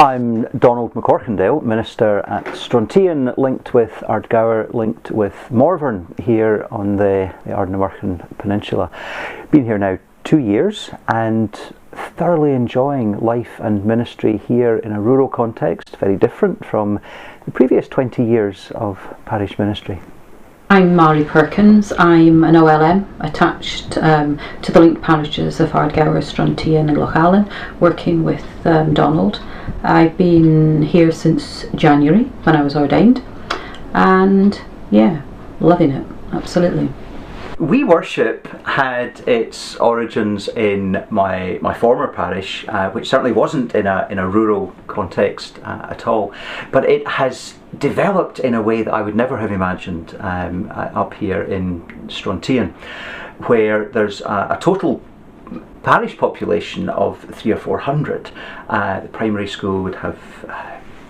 I'm Donald McCorkindale, Minister at Strontian, linked with Ardgour, linked with Morvern here on the Ardnamurchan Peninsula. Been here now 2 years and thoroughly enjoying life and ministry here in a rural context, very different from the previous 20 years of parish ministry. I'm Mairi Perkins. I'm an OLM attached to the linked parishes of Ardgour, Strontian and Lochalan, working with Donald. I've been here since January when I was ordained, and yeah, loving it, absolutely. We Worship had its origins in my former parish, which certainly wasn't in a rural context at all, but it has developed in a way that I would never have imagined up here in Strontian, where there's a total parish population of 300 or 400. The primary school would have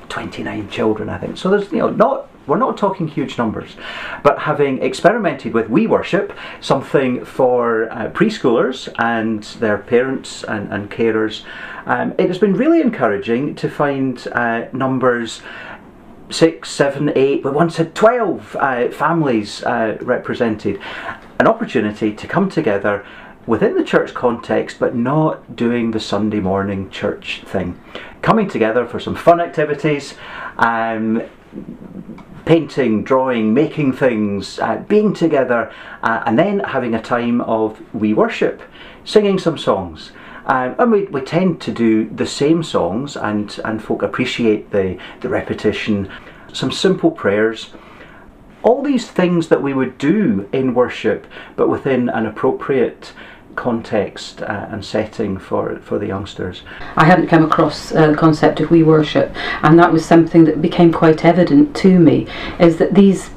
29 children, I think. So there's, we're not talking huge numbers, but having experimented with We Worship, something for preschoolers and their parents and carers, it has been really encouraging to find numbers 6, 7, 8, we once had 12 families represented. An opportunity to come together within the church context, but not doing the Sunday morning church thing. Coming together for some fun activities, painting, drawing, making things, being together, and then having a time of We Worship, singing some songs. And we tend to do the same songs, and folk appreciate the repetition. Some simple prayers. All these things that we would do in worship, but within an appropriate context and setting for the youngsters. I hadn't come across the concept of We Worship, and that was something that became quite evident to me, is that these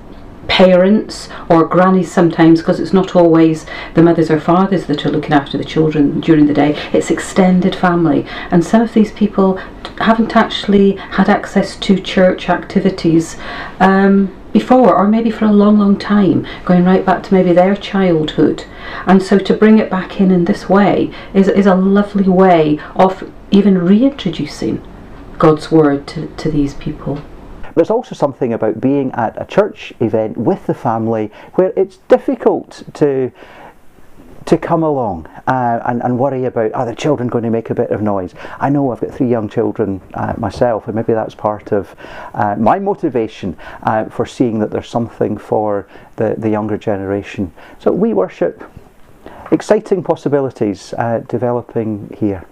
parents or grannies sometimes, because it's not always the mothers or fathers that are looking after the children during the day, it's extended family, and some of these people haven't actually had access to church activities before, or maybe for a long time, going right back to maybe their childhood. And so to bring it back in this way is a lovely way of even reintroducing God's word to these people. There's also something about being at a church event with the family where it's difficult to come along and worry about, are the children going to make a bit of noise? I know I've got 3 young children myself, and maybe that's part of my motivation for seeing that there's something for the younger generation. So We Worship, exciting possibilities developing here.